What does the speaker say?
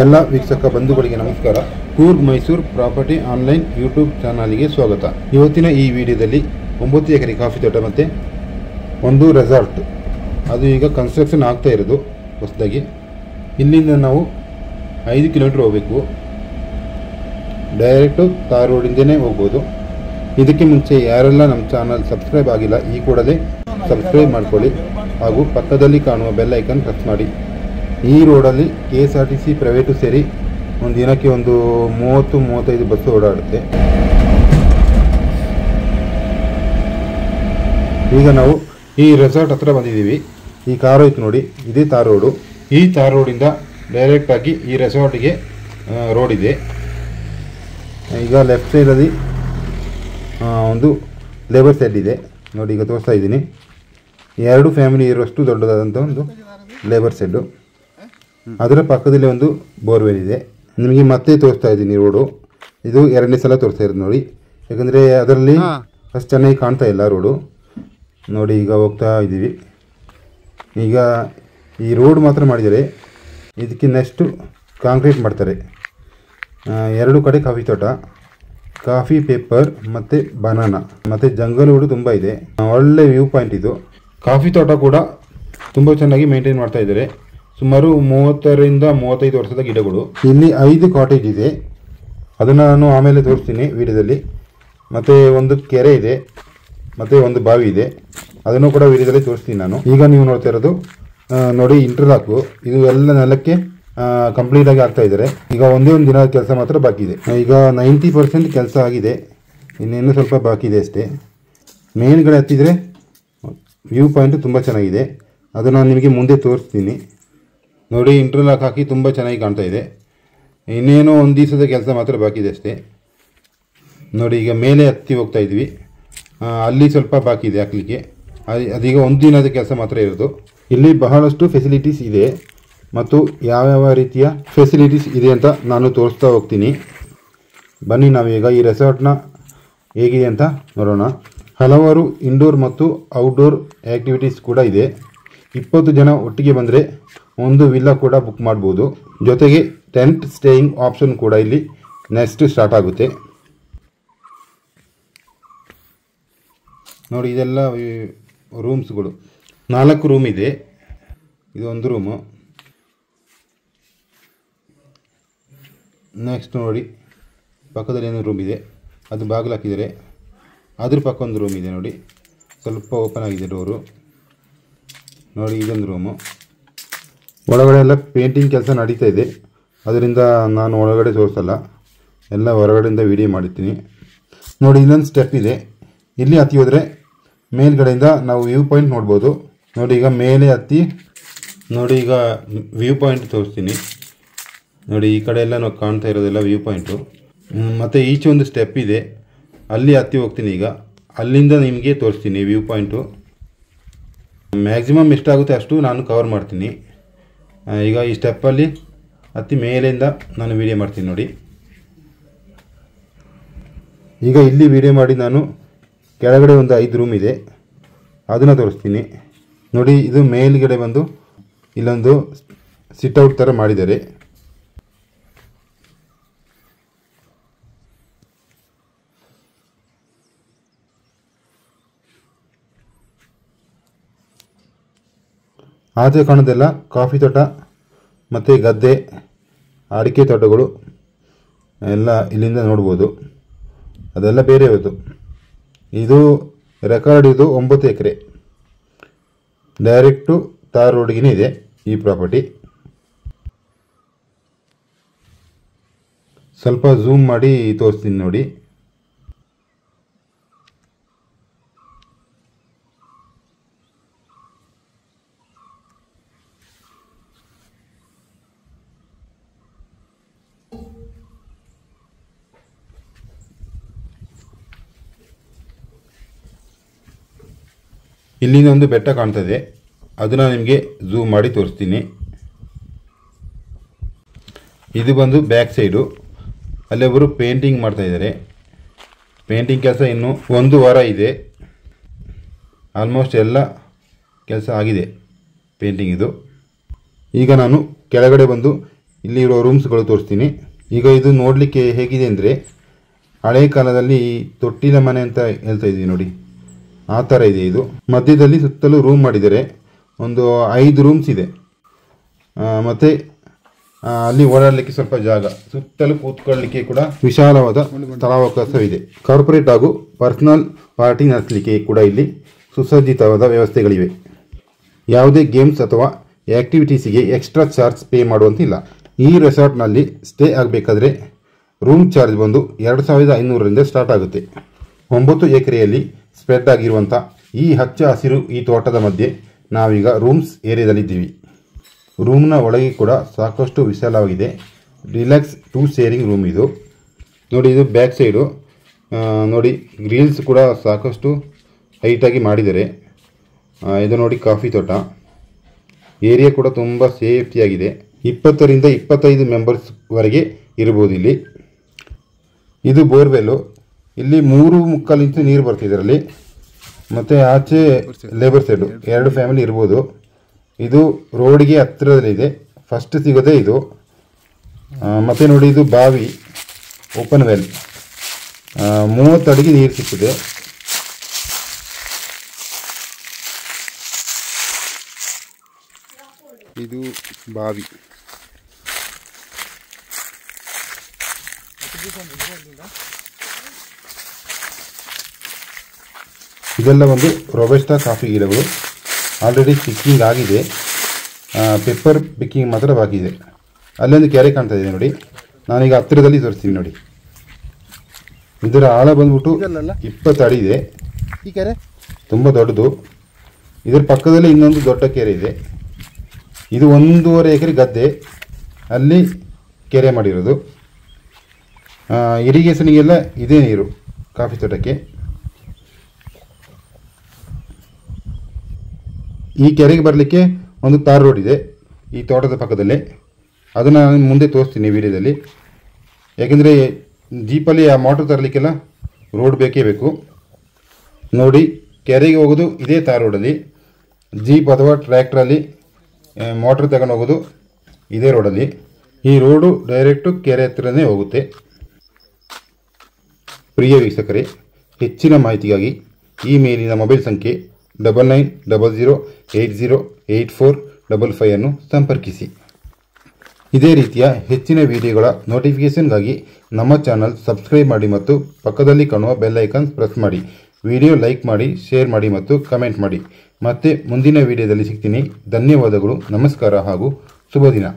ಎಲ್ಲ ವೀಕ್ಷಕ ಬಂಧುಗಳಿಗೆ ನಮಸ್ಕಾರ. Coorg Mysuru property online YouTube ಚಾನಲ್ಗೆ ಸ್ವಾಗತ. ಇವತ್ತಿನ ಈ ವಿಡಿಯೋದಲ್ಲಿ 9 ಎಕರೆ ಕಾಫಿ ತೋಟ ಮತ್ತು ಒಂದು ರೆಸಾರ್ಟ್, ಅದು ಈಗ ಕನ್ಸ್ಟ್ರಕ್ಷನ್ ಆಗ್ತಾ ಇರೋದು ಹೊಸದಾಗಿ. ಇಲ್ಲಿಂದ ನಾವು 5 ಕಿಲೋಮೀಟರ್ ಹೋಗಬೇಕು. ಡೈರೆಕ್ಟು ತಾರ್ ರೋಡಿಂದನೇ ಹೋಗ್ಬೋದು. ಇದಕ್ಕೆ ಮುಂಚೆ ಯಾರೆಲ್ಲ ನಮ್ಮ ಚಾನಲ್ ಸಬ್ಸ್ಕ್ರೈಬ್ ಆಗಿಲ್ಲ, ಈ ಕೂಡಲೇ ಸಬ್ಸ್ಕ್ರೈಬ್ ಮಾಡ್ಕೊಳ್ಳಿ ಹಾಗೂ ಪಕ್ಕದಲ್ಲಿ ಕಾಣುವ ಬೆಲ್ ಐಕನ್ ಪ್ರೆಸ್ ಮಾಡಿ. ಈ ರೋಡಲ್ಲಿ KSRTC ಪ್ರೈವೇಟು ಸೇರಿ ಒಂದು ದಿನಕ್ಕೆ ಒಂದು 30-35 ಬಸ್ಸು ಓಡಾಡುತ್ತೆ. ಈಗ ನಾವು ಈ ರೆಸಾರ್ಟ್ ಹತ್ರ ಬಂದಿದ್ದೀವಿ. ಈ ಕಾರು ಐತೆ ನೋಡಿ, ಇದೇ ತಾರ್ ರೋಡು. ಈ ತಾರ್ ರೋಡಿಂದ ಡೈರೆಕ್ಟಾಗಿ ಈ ರೆಸಾರ್ಟಿಗೆ ರೋಡ್ ಇದೆ. ಈಗ ಲೆಫ್ಟ್ ಸೈಡಲ್ಲಿ ಒಂದು ಲೇಬರ್ ಸೆಡ್ ಇದೆ ನೋಡಿ, ಈಗ ತೋರಿಸ್ತಾ ಇದ್ದೀನಿ. 2 ಫ್ಯಾಮಿಲಿ ಇರುವಷ್ಟು ದೊಡ್ಡದಾದಂಥ ಒಂದು ಲೇಬರ್ ಸೆಡ್ಡು. ಅದರ ಪಕ್ಕದಲ್ಲಿ ಒಂದು ಬೋರ್ವೆಲ್ ಇದೆ. ನಿಮಗೆ ಮತ್ತೆ ತೋರಿಸ್ತಾ ಇದ್ದೀನಿ ರೋಡು. ಇದು 2ನೇ ಸಲ ತೋರಿಸ್ತಾ ಇರೋದು ನೋಡಿ, ಯಾಕಂದರೆ ಅದರಲ್ಲಿ ಅಷ್ಟು ಚೆನ್ನಾಗಿ ಕಾಣ್ತಾ ಇಲ್ಲ ರೋಡು ನೋಡಿ. ಈಗ ಹೋಗ್ತಾ ಇದ್ದೀವಿ. ಈಗ ಈ ರೋಡ್ ಮಾತ್ರ ಮಾಡಿದ್ದಾರೆ, ಇದಕ್ಕೆ ನೆಕ್ಸ್ಟು ಕಾಂಕ್ರೀಟ್ ಮಾಡ್ತಾರೆ. 2 ಕಡೆ ಕಾಫಿ ತೋಟ, ಕಾಫಿ ಪೇಪರ್ ಮತ್ತು ಬನಾನಾ ಮತ್ತು ಜಂಗಲ್ ವುಡ್ ತುಂಬ ಇದೆ. ಒಳ್ಳೆ ವ್ಯೂ ಪಾಯಿಂಟ್ ಇದು. ಕಾಫಿ ತೋಟ ಕೂಡ ತುಂಬ ಚೆನ್ನಾಗಿ ಮೇಂಟೈನ್ ಮಾಡ್ತಾ ಇದ್ದಾರೆ. ಸುಮಾರು 30ರಿಂದ 35 ವರ್ಷದ ಗಿಡಗಳು. ಇಲ್ಲಿ 5 ಕಾಟೇಜ್ ಇದೆ, ಅದನ್ನು ನಾನು ಆಮೇಲೆ ತೋರಿಸ್ತೀನಿ ವಿಡಿಯೋದಲ್ಲಿ. ಮತ್ತು ಒಂದು ಕೆರೆ ಇದೆ ಮತ್ತು ಒಂದು ಬಾವಿ ಇದೆ, ಅದನ್ನು ಕೂಡ ವಿಡಿಯೋದಲ್ಲಿ ತೋರಿಸ್ತೀನಿ ನಾನು. ಈಗ ನೀವು ನೋಡ್ತಾ ಇರೋದು ನೋಡಿ ಇಂಟರ್ಲಾಕು. ಇದು ಎಲ್ಲ ನೆಲಕ್ಕೆ ಕಂಪ್ಲೀಟಾಗಿ ಆಗ್ತಾ ಇದ್ದಾರೆ. ಈಗ ಒಂದೇ ಒಂದು ದಿನದ ಕೆಲಸ ಮಾತ್ರ ಬಾಕಿ ಇದೆ. ಈಗ 90% ಕೆಲಸ ಆಗಿದೆ, ಇನ್ನೇನು ಸ್ವಲ್ಪ ಬಾಕಿ ಇದೆ ಅಷ್ಟೇ. ಮೇಲ್ಗಡೆ ಹತ್ತಿದರೆ ವ್ಯೂ ಪಾಯಿಂಟು ತುಂಬ ಚೆನ್ನಾಗಿದೆ, ಅದು ನಾನು ನಿಮಗೆ ಮುಂದೆ ತೋರಿಸ್ತೀನಿ ನೋಡಿ. ಇಂಟರ್ಲಾಕ್ ಹಾಕಿ ತುಂಬ ಚೆನ್ನಾಗಿ ಕಾಣ್ತಾ ಇದೆ. ಇನ್ನೇನೋ ಒಂದು ದಿವಸದ ಕೆಲಸ ಮಾತ್ರ ಬಾಕಿ ಇದೆ ಅಷ್ಟೇ ನೋಡಿ. ಈಗ ಮೇಲೆ ಹತ್ತಿ ಹೋಗ್ತಾ ಇದ್ವಿ, ಅಲ್ಲಿ ಸ್ವಲ್ಪ ಬಾಕಿ ಇದೆ ಹಾಕಲಿಕ್ಕೆ. ಅದೀಗ ಒಂದು ದಿನದ ಕೆಲಸ ಮಾತ್ರ ಇರೋದು. ಇಲ್ಲಿ ಬಹಳಷ್ಟು ಫೆಸಿಲಿಟೀಸ್ ಇದೆ ಮತ್ತು ಯಾವ್ಯಾವ ರೀತಿಯ ಫೆಸಿಲಿಟೀಸ್ ಇದೆ ಅಂತ ನಾನು ತೋರಿಸ್ತಾ ಹೋಗ್ತೀನಿ. ಬನ್ನಿ ನಾವೀಗ ಈ ರೆಸಾರ್ಟ್ನ ಹೇಗಿದೆ ಅಂತ ನೋಡೋಣ. ಹಲವಾರು ಇಂಡೋರ್ ಮತ್ತು ಔಟ್ಡೋರ್ ಆ್ಯಕ್ಟಿವಿಟೀಸ್ ಕೂಡ ಇದೆ. 20 ಜನ ಒಟ್ಟಿಗೆ ಬಂದರೆ ಒಂದು ವಿಲ್ಲಾ ಕೂಡ ಬುಕ್ ಮಾಡ್ಬೋದು. ಜೊತೆಗೆ ಟೆಂಟ್ ಸ್ಟೇಯಿಂಗ್ ಆಪ್ಷನ್ ಕೂಡ ಇಲ್ಲಿ ನೆಕ್ಸ್ಟ್ ಸ್ಟಾರ್ಟ್ ಆಗುತ್ತೆ ನೋಡಿ. ಇದೆಲ್ಲ ರೂಮ್ಸ್ಗಳು, 4 ರೂಮ್ ಇದೆ. ಇದೊಂದು ರೂಮು. ನೆಕ್ಸ್ಟ್ ನೋಡಿ, ಪಕ್ಕದಲ್ಲಿ ಏನೋ ರೂಮ್ ಇದೆ, ಅದು ಬಾಗಿಲು ಹಾಕಿದ್ದಾರೆ. ಅದ್ರ ಪಕ್ಕ ಒಂದು ರೂಮ್ ಇದೆ ನೋಡಿ, ಸ್ವಲ್ಪ ಓಪನ್ ಆಗಿದೆ ಡೋರು ನೋಡಿ. ಇದೊಂದು ರೂಮು. ಒಳಗಡೆ ಎಲ್ಲ ಪೇಂಟಿಂಗ್ ಕೆಲಸ ನಡೀತಾ ಇದೆ, ಅದರಿಂದ ನಾನು ಒಳಗಡೆ ತೋರಿಸಲ್ಲ, ಎಲ್ಲ ಹೊರಗಡೆಯಿಂದ ವಿಡಿಯೋ ಮಾಡಿರ್ತೀನಿ ನೋಡಿ. ಇನ್ನೊಂದು ಸ್ಟೆಪ್ ಇದೆ, ಇಲ್ಲಿ ಹತ್ತಿ ಹೋದರೆ ಮೇಲ್ಗಡೆಯಿಂದ ನಾವು ವ್ಯೂ ಪಾಯಿಂಟ್ ನೋಡ್ಬೋದು ನೋಡಿ. ಈಗ ಮೇಲೆ ಹತ್ತಿ ನೋಡಿ, ಈಗ ವ್ಯೂ ಪಾಯಿಂಟ್ ತೋರಿಸ್ತೀನಿ ನೋಡಿ. ಈ ಕಡೆ ಎಲ್ಲ ನಾವು ಕಾಣ್ತಾ ಇರೋದೆಲ್ಲ ವ್ಯೂ ಪಾಯಿಂಟು. ಮತ್ತು ಈಚೆ ಒಂದು ಸ್ಟೆಪ್ ಇದೆ, ಅಲ್ಲಿ ಹತ್ತಿ ಹೋಗ್ತೀನಿ. ಈಗ ಅಲ್ಲಿಂದ ನಿಮಗೆ ತೋರಿಸ್ತೀನಿ ವ್ಯೂ ಪಾಯಿಂಟು. ಮ್ಯಾಕ್ಸಿಮಮ್ ಎಷ್ಟಾಗುತ್ತೆ ಅಷ್ಟು ನಾನು ಕವರ್ ಮಾಡ್ತೀನಿ. ಈಗ ಈ ಸ್ಟೆಪ್ಪಲ್ಲಿ ಹತ್ತಿ ಮೇಲಿಂದ ನಾನು ವಿಡಿಯೋ ಮಾಡ್ತೀನಿ ನೋಡಿ. ಈಗ ಇಲ್ಲಿ ವಿಡಿಯೋ ಮಾಡಿ ನಾನು ಕೆಳಗಡೆ ಒಂದು 5 ರೂಮ್ ಇದೆ, ಅದನ್ನು ತೋರಿಸ್ತೀನಿ ನೋಡಿ. ಇದು ಮೇಲ್ಗಡೆ ಬಂದು ಇಲ್ಲೊಂದು ಸಿಟ್ಔಟ್ ಥರ ಮಾಡಿದ್ದಾರೆ. ಆಚೆ ಕಾಣೋದೆಲ್ಲ ಕಾಫಿ ತೋಟ ಮತ್ತು ಗದ್ದೆ, ಅಡಿಕೆ ತೋಟಗಳು ಎಲ್ಲ ಇಲ್ಲಿಂದ ನೋಡ್ಬೋದು. ಅದೆಲ್ಲ ಬೇರೆ ಹೋಯ್ತು. ಇದು ರೆಕಾರ್ಡ್, ಇದು 9 ಎಕರೆ ಡೈರೆಕ್ಟು ತಾರ್ ರೋಡ್ಗೆ ಇದೆ ಈ ಪ್ರಾಪರ್ಟಿ. ಸ್ವಲ್ಪ ಝೂಮ್ ಮಾಡಿ ತೋರಿಸ್ತೀನಿ ನೋಡಿ. ಇಲ್ಲಿಂದ ಒಂದು ಬೆಟ್ಟ ಕಾಣ್ತದೆ, ಅದನ್ನು ನಿಮಗೆ ಝೂಮ್ ಮಾಡಿ ತೋರಿಸ್ತೀನಿ. ಇದು ಬಂದು ಬ್ಯಾಕ್ ಸೈಡು, ಅಲ್ಲೊಬ್ಬರು ಪೇಂಟಿಂಗ್ ಮಾಡ್ತಾ ಇದ್ದಾರೆ. ಪೇಂಟಿಂಗ್ ಕೆಲಸ ಇನ್ನೂ 1 ವಾರ ಇದೆ. ಆಲ್ಮೋಸ್ಟ್ ಎಲ್ಲ ಕೆಲಸ ಆಗಿದೆ ಪೇಂಟಿಂಗ್ ಇದು. ಈಗ ನಾನು ಕೆಳಗಡೆ ಬಂದು ಇಲ್ಲಿ ಇರೋ ರೂಮ್ಸ್ಗಳು ತೋರಿಸ್ತೀನಿ. ಈಗ ಇದು ನೋಡಲಿಕ್ಕೆ ಹೇಗಿದೆ ಅಂದರೆ ಹಳೆ ಕಾಲದಲ್ಲಿ ತೊಟ್ಟಿಲ ಮನೆ ಅಂತ ಹೇಳ್ತಾ ಇದ್ದೀವಿ ನೋಡಿ, ಆ ಥರ ಇದೆ. ಇದು ಮಧ್ಯದಲ್ಲಿ ಸುತ್ತಲೂ ರೂಮ್ ಮಾಡಿದ್ದಾರೆ. ಒಂದು 5 ರೂಮ್ಸ್ ಇದೆ. ಮತ್ತು ಅಲ್ಲಿ ಓಡಾಡಲಿಕ್ಕೆ ಸ್ವಲ್ಪ ಜಾಗ, ಸುತ್ತಲೂ ಕೂತ್ಕೊಳ್ಳಲಿಕ್ಕೆ ಕೂಡ ವಿಶಾಲವಾದ ಸ್ಥಳಾವಕಾಶವಿದೆ. ಕಾರ್ಪೊರೇಟ್ ಹಾಗೂ ಪರ್ಸನಲ್ ಪಾರ್ಟಿ ನಡೆಸಲಿಕ್ಕೆ ಕೂಡ ಇಲ್ಲಿ ಸುಸಜ್ಜಿತವಾದ ವ್ಯವಸ್ಥೆಗಳಿವೆ. ಯಾವುದೇ ಗೇಮ್ಸ್ ಅಥವಾ ಆ್ಯಕ್ಟಿವಿಟೀಸಿಗೆ ಎಕ್ಸ್ಟ್ರಾ ಚಾರ್ಜ್ ಪೇ ಮಾಡುವಂತಿಲ್ಲ. ಈ ರೆಸಾರ್ಟ್ನಲ್ಲಿ ಸ್ಟೇ ಆಗಬೇಕಾದ್ರೆ ರೂಮ್ ಚಾರ್ಜ್ ಬಂದು 2500ರಿಂದ ಸ್ಟಾರ್ಟ್ ಆಗುತ್ತೆ. 9 ಎಕರೆಯಲ್ಲಿ ಸ್ಪ್ರೆಡ್ ಆಗಿರುವಂಥ ಈ ಹಚ್ಚ ಹಸಿರು ಈ ತೋಟದ ಮಧ್ಯೆ ನಾವೀಗ ರೂಮ್ಸ್ ಏರಿಯಾದಲ್ಲಿದ್ದೀವಿ. ರೂಮ್ನ ಒಳಗೆ ಕೂಡ ಸಾಕಷ್ಟು ವಿಶಾಲವಾಗಿದೆ. ರಿಲ್ಯಾಕ್ಸ್ 2 ಶೇರಿಂಗ್ ರೂಮ್ ಇದು ನೋಡಿ. ಇದು ಬ್ಯಾಕ್ ಸೈಡು ನೋಡಿ, ಗ್ರಿಲ್ಸ್ ಕೂಡ ಸಾಕಷ್ಟು ಹೈಟಾಗಿ ಮಾಡಿದ್ದಾರೆ. ಇದು ನೋಡಿ ಕಾಫಿ ತೋಟ. ಏರಿಯಾ ಕೂಡ ತುಂಬ ಸೇಫ್ಟಿಯಾಗಿದೆ. 20ರಿಂದ 25 ಮೆಂಬರ್ಸ್ವರೆಗೆ ಇರ್ಬೋದು ಇಲ್ಲಿ. ಇದು ಬೋರ್ವೆಲ್ಲು. ಇಲ್ಲಿ 3.25 ಇಂಚು ನೀರು ಬರ್ತಿದೆ ಇದರಲ್ಲಿ. ಮತ್ತು ಆಚೆ ಲೇಬರ್ ಸೈಡು 2 ಫ್ಯಾಮಿಲಿ ಇರ್ಬೋದು. ಇದು ರೋಡ್ಗೆ ಹತ್ತಿರದಲ್ಲಿದೆ. ಫಸ್ಟ್ ಸಿಗೋದೇ ಇದು. ಮತ್ತು ನೋಡಿ, ಇದು ಬಾವಿ, ಓಪನ್ ವೆಲ್. 30 ಅಡಿಗೆ ನೀರು ಸಿಗ್ತದೆ. ಇದು ಬಾವಿ. ಇದೆಲ್ಲ ಒಂದು ರೋಬಸ್ಟಾ ಕಾಫಿ ಗಿಡಗಳು. ಆಲ್ರೆಡಿ ಪಿಕ್ಕಿಂಗ್ ಆಗಿದೆ. ಪೆಪ್ಪರ್ ಪಿಕ್ಕಿಂಗ್ ಮಾತ್ರ ಬಾಕಿ ಇದೆ. ಅಲ್ಲೊಂದು ಕೆರೆ ಕಾಣ್ತಾ ಇದೆ ನೋಡಿ. ನಾನೀಗ ಹತ್ತಿರದಲ್ಲಿ ತೋರಿಸ್ತೀನಿ ನೋಡಿ. ಇದರ ಆಳ ಬಂದ್ಬಿಟ್ಟು 20 ಅಡಿ ಇದೆ. ಈ ಕೆರೆ ತುಂಬ ದೊಡ್ಡದು. ಇದರ ಪಕ್ಕದಲ್ಲಿ ಇನ್ನೊಂದು ದೊಡ್ಡ ಕೆರೆ ಇದೆ. ಇದು 1.5 ಎಕರೆ ಗದ್ದೆ, ಅಲ್ಲಿ ಕೆರೆ ಮಾಡಿರೋದು. ಇರಿಗೇಷನ್ಗೆಲ್ಲ ಇದೇ ನೀರು ಕಾಫಿ ತೋಟಕ್ಕೆ. ಈ ಕೆರೆಗೆ ಬರಲಿಕ್ಕೆ ಒಂದು ತಾರ್ ರೋಡ್ ಇದೆ ಈ ತೋಟದ ಪಕ್ಕದಲ್ಲೇ. ಅದನ್ನು ನಾನು ಮುಂದೆ ತೋರಿಸ್ತೀನಿ ವಿಡಿಯೋದಲ್ಲಿ. ಯಾಕೆಂದರೆ ಜೀಪಲ್ಲಿ ಆ ಮೋಟ್ರ್ ತರಲಿಕ್ಕೆಲ್ಲ ರೋಡ್ ಬೇಕೇ ಬೇಕು ನೋಡಿ. ಕೆರೆಗೆ ಹೋಗೋದು ಇದೇ ತಾರ್ ರೋಡಲ್ಲಿ. ಜೀಪ್ ಅಥವಾ ಟ್ರ್ಯಾಕ್ಟ್ರಲ್ಲಿ ಮೋಟ್ರ್ ತಗೊಂಡು ಹೋಗೋದು ಇದೇ ರೋಡಲ್ಲಿ. ಈ ರೋಡು ಡೈರೆಕ್ಟು ಕೆರೆ ಹತ್ರನೇ ಹೋಗುತ್ತೆ. ಪ್ರಿಯ ವೀಕ್ಷಕರೇ, ಹೆಚ್ಚಿನ ಮಾಹಿತಿಗಾಗಿ ಈ ಮೇಲಿನ ಮೊಬೈಲ್ ಸಂಖ್ಯೆ 9900808455 ಅನ್ನು ಸಂಪರ್ಕಿಸಿ. ಇದೇ ರೀತಿಯ ಹೆಚ್ಚಿನ ವಿಡಿಯೋಗಳ ನೋಟಿಫಿಕೇಷನ್ಗಾಗಿ ನಮ್ಮ ಚಾನಲ್ ಸಬ್ಸ್ಕ್ರೈಬ್ ಮಾಡಿ ಮತ್ತು ಪಕ್ಕದಲ್ಲಿ ಕಾಣುವ ಬೆಲ್ ಐಕಾನ್ ಪ್ರೆಸ್ ಮಾಡಿ. ವಿಡಿಯೋ ಲೈಕ್ ಮಾಡಿ, ಶೇರ್ ಮಾಡಿ ಮತ್ತು ಕಮೆಂಟ್ ಮಾಡಿ. ಮತ್ತೆ ಮುಂದಿನ ವಿಡಿಯೋದಲ್ಲಿ ಸಿಗ್ತೀನಿ. ಧನ್ಯವಾದಗಳು, ನಮಸ್ಕಾರ ಹಾಗೂ ಶುಭ ದಿನ.